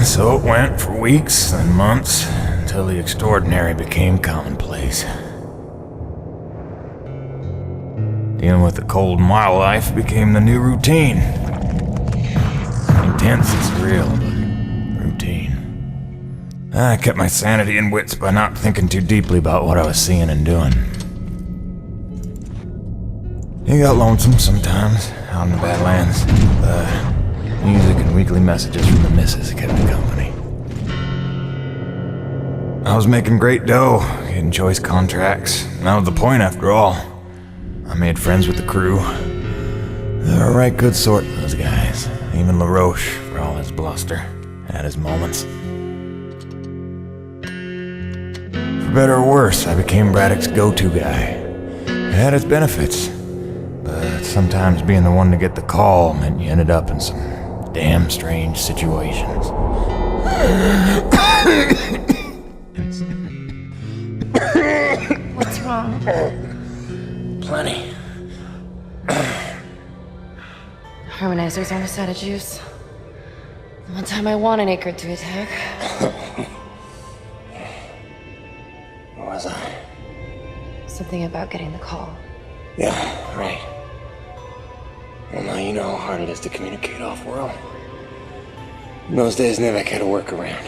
so it went for weeks and months, until the extraordinary became commonplace. Dealing with the cold in my life became the new routine. Intense and surreal, but routine. I kept my sanity and wits by not thinking too deeply about what I was seeing and doing. It got lonesome sometimes, out in the Badlands. Music and weekly messages from the missus kept me company. I was making great dough, getting choice contracts. That was the point after all. I made friends with the crew. They were a right good sort, those guys. Even LaRoche, for all his bluster, had his moments. For better or worse, I became Braddock's go-to guy. It had its benefits, but sometimes being the one to get the call meant you ended up in some damn strange situations. What's wrong? Plenty. Harmonizers on a side of juice. The one time I want an acre to attack. What was I? Something about getting the call. Yeah, right. Well, now you know how hard it is to communicate off-world. In those days, Nivek had a workaround.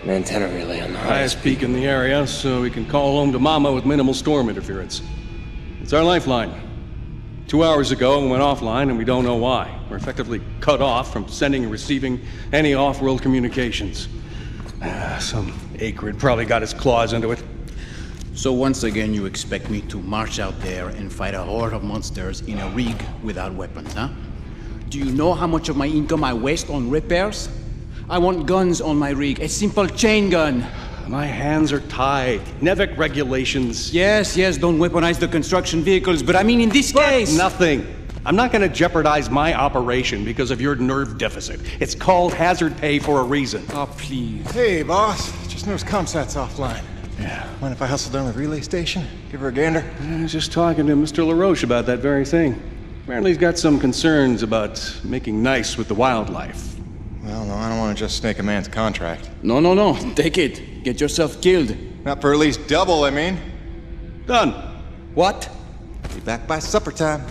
An antenna relay on the highest peak in the area, so we can call home to Mama with minimal storm interference. It's our lifeline. 2 hours ago, we went offline, and we don't know why. We're effectively cut off from sending and receiving any off-world communications. Some acrid probably got his claws into it. So once again, you expect me to march out there and fight a horde of monsters in a rig without weapons, huh? Do you know how much of my income I waste on repairs? I want guns on my rig, a simple chain gun. My hands are tied. Nevek regulations. Yes, don't weaponize the construction vehicles, but I mean in this case... Nothing. I'm not gonna jeopardize my operation because of your nerve deficit. It's called hazard pay for a reason. Oh, please. Hey, boss. Just noticed ComSat's offline. Yeah. Mind if I hustle down to the relay station? Give her a gander? I was just talking to Mr. LaRoche about that very thing. Apparently he's got some concerns about making nice with the wildlife. Well, no, I don't want to just snake a man's contract. No. Take it. Get yourself killed. Not for at least double, I mean. Done. What? Be back by supper time.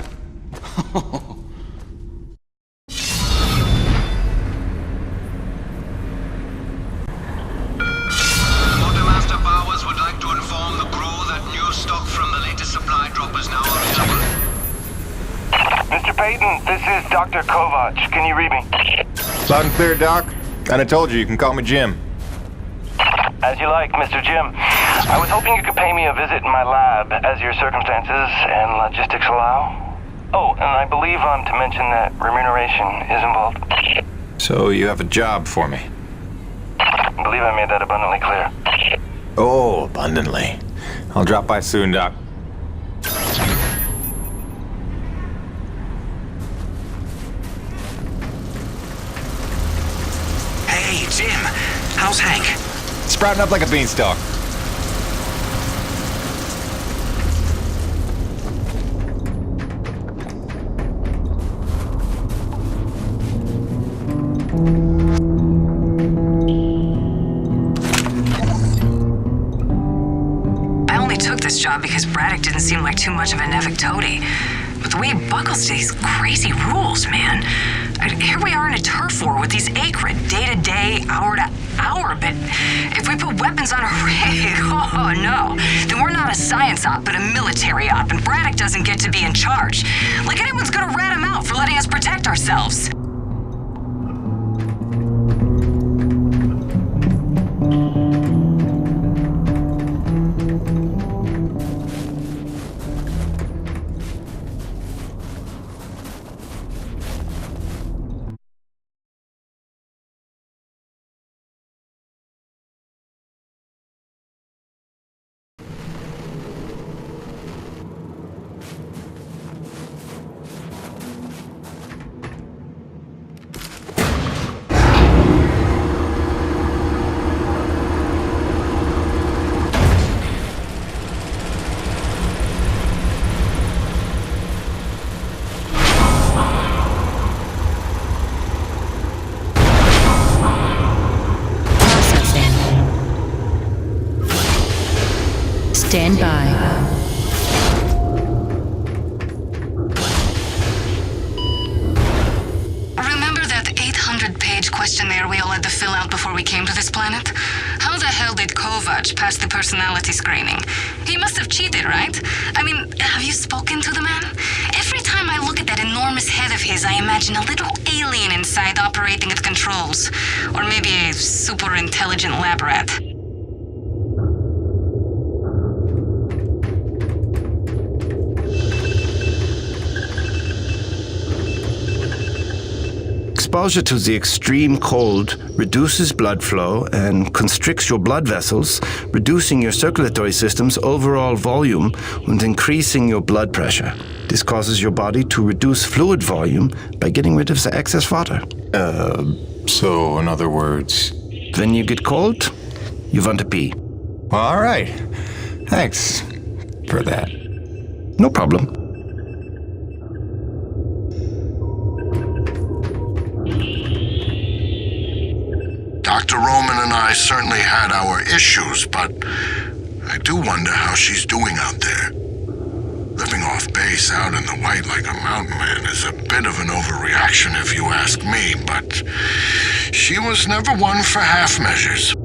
Quartermaster Bowers would like to inform the crew that new stock from the latest supply drop is now available. Mr. Payton, this is Dr. Kovac. Can you read me? Loud and clear, Doc. Kinda told you can call me Jim. As you like, Mr. Jim. I was hoping you could pay me a visit in my lab, as your circumstances and logistics allow. Oh, and I believe I'm to mention that remuneration is involved. So you have a job for me? I believe I made that abundantly clear. Oh, abundantly. I'll drop by soon, Doc. Hey, Jim. How's Hank? Sprouting up like a beanstalk. I only took this job because Braddock didn't seem like too much of a Nevek toady. But the way he buckles to these crazy rules, man. Here we are in a turf war with these acrid, day-to-day, hour-to-hour, but if we put weapons on a rig, oh no, then we're not a science op, but a military op, and Braddock doesn't get to be in charge. Like anyone's gonna rat him out for letting us protect ourselves. Stand by. Remember that 800-page questionnaire we all had to fill out before we came to this planet? How the hell did Kovac pass the personality screening? He must have cheated, right? I mean, have you spoken to the man? Every time I look at that enormous head of his, I imagine a little alien inside operating at controls. Or maybe a super intelligent lab rat. Exposure to the extreme cold reduces blood flow and constricts your blood vessels, reducing your circulatory system's overall volume and increasing your blood pressure. This causes your body to reduce fluid volume by getting rid of the excess water. So in other words... When you get cold, you want to pee. Well, all right. Thanks for that. No problem. Dr. Roman and I certainly had our issues, but I do wonder how she's doing out there. Living off base out in the white like a mountain man is a bit of an overreaction if you ask me, but she was never one for half measures.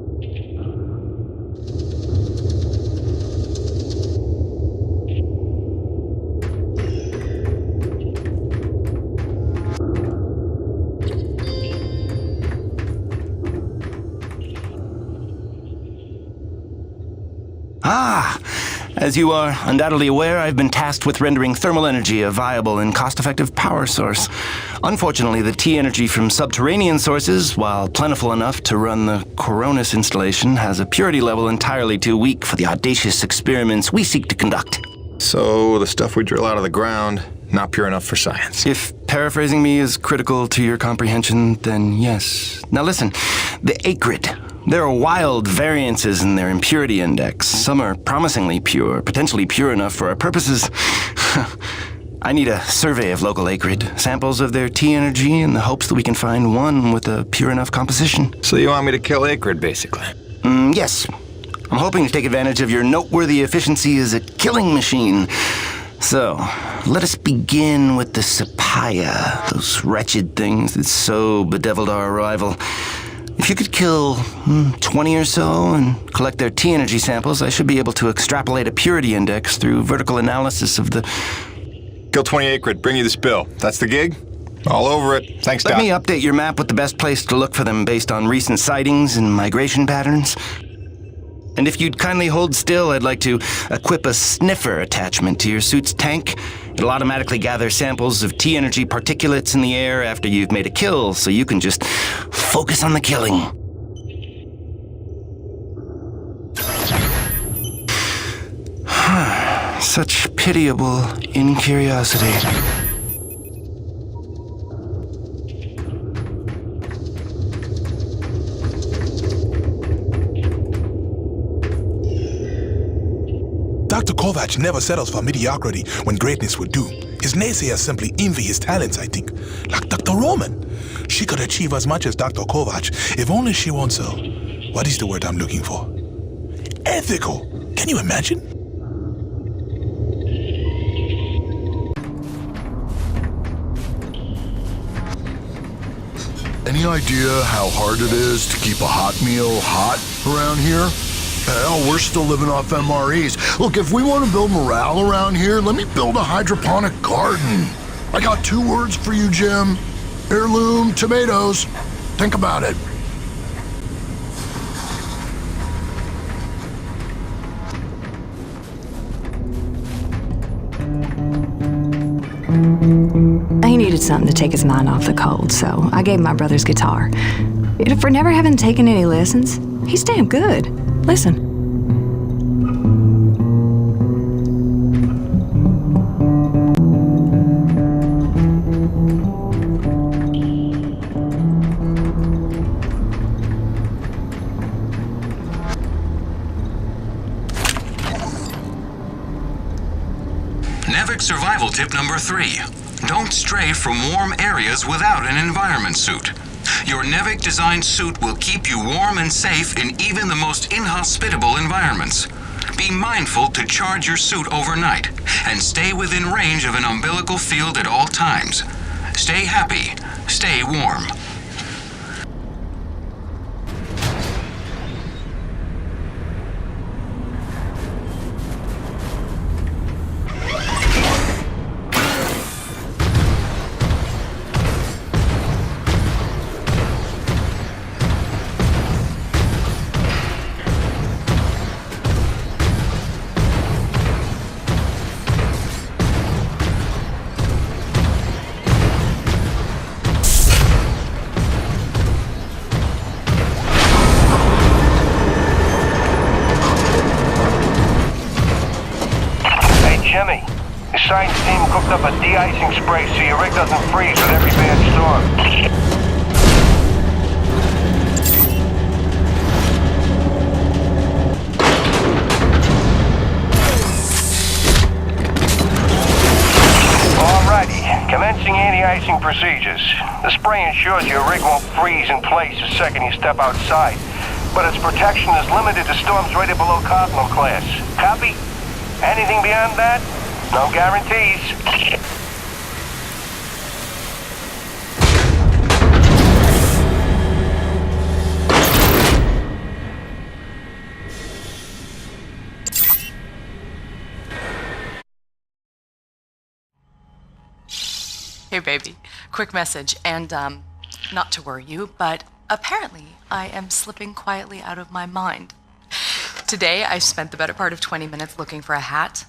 As you are undoubtedly aware, I've been tasked with rendering thermal energy a viable and cost-effective power source. Unfortunately, the T-energy from subterranean sources, while plentiful enough to run the Coronis installation, has a purity level entirely too weak for the audacious experiments we seek to conduct. So the stuff we drill out of the ground, not pure enough for science. If paraphrasing me is critical to your comprehension, then yes. Now listen, the acrid. There are wild variances in their impurity index. Some are promisingly pure, potentially pure enough for our purposes. I need a survey of local acrid, samples of their T-energy in the hopes that we can find one with a pure enough composition. So you want me to kill acrid, basically? Yes. I'm hoping to take advantage of your noteworthy efficiency as a killing machine. So, let us begin with the Sapaya, those wretched things that so bedeviled our arrival. If you could kill 20 or so and collect their T-energy samples, I should be able to extrapolate a purity index through vertical analysis of the... Kill 20 acrid, bring you the spill. That's the gig? All over it. Thanks, Doc. Let me update your map with the best place to look for them based on recent sightings and migration patterns. And if you'd kindly hold still, I'd like to equip a sniffer attachment to your suit's tank. It'll automatically gather samples of T-energy particulates in the air after you've made a kill, so you can just focus on the killing. Such pitiable incuriosity. Dr. Kovac never settles for mediocrity when greatness would do. His naysayers simply envy his talents, I think. Like Dr. Roman. She could achieve as much as Dr. Kovac if only she wants so. What is the word I'm looking for? Ethical. Can you imagine? Any idea how hard it is to keep a hot meal hot around here? Hell, we're still living off MREs. Look, if we want to build morale around here, let me build a hydroponic garden. I got 2 words for you, Jim. Heirloom tomatoes. Think about it. He needed something to take his mind off the cold, so I gave him my brother's guitar. For never having taken any lessons, he's damn good. Listen. NAVIC survival tip number 3. Don't stray from warm areas without an environment suit. Your NAVIC-designed suit will keep you warm and safe in even the most inhospitable environments. Be mindful to charge your suit overnight and stay within range of an umbilical field at all times. Stay happy. Stay warm. Jimmy, the science team cooked up a de-icing spray so your rig doesn't freeze with every bad storm. Alrighty, commencing anti-icing procedures. The spray ensures your rig won't freeze in place the second you step outside, but its protection is limited to storms rated below Cardinal class. Copy? Anything beyond that? No guarantees. Hey, baby. Quick message, and, not to worry you, but apparently I am slipping quietly out of my mind. Today, I spent the better part of 20 minutes looking for a hat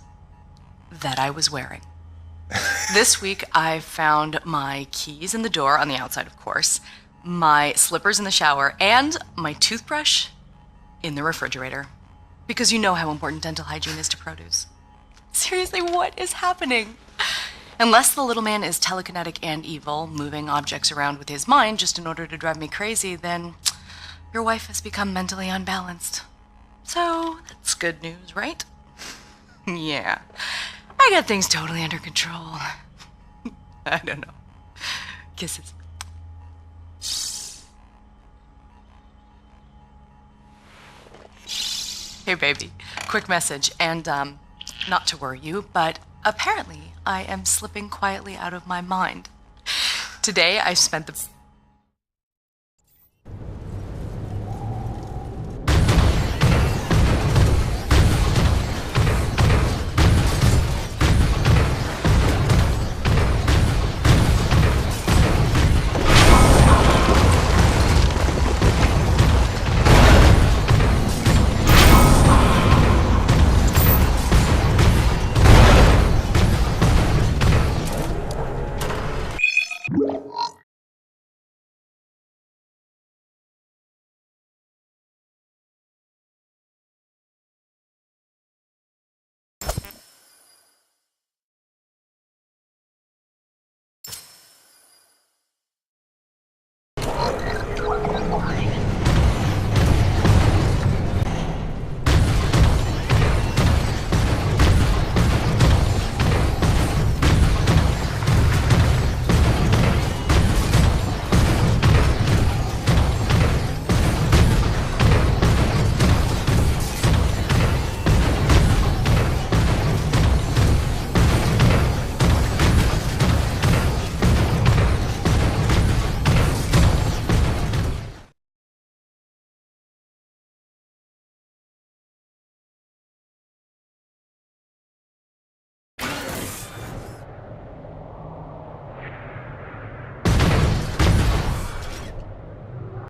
that I was wearing. This week, I found my keys in the door, on the outside, of course, my slippers in the shower, and my toothbrush in the refrigerator. Because you know how important dental hygiene is to produce. Seriously, what is happening? Unless the little man is telekinetic and evil, moving objects around with his mind just in order to drive me crazy, then your wife has become mentally unbalanced. So, that's good news, right? Yeah. I got things totally under control. I don't know. Kisses. Hey, baby. Quick message, and, not to worry you, but apparently I am slipping quietly out of my mind. Today, I spent the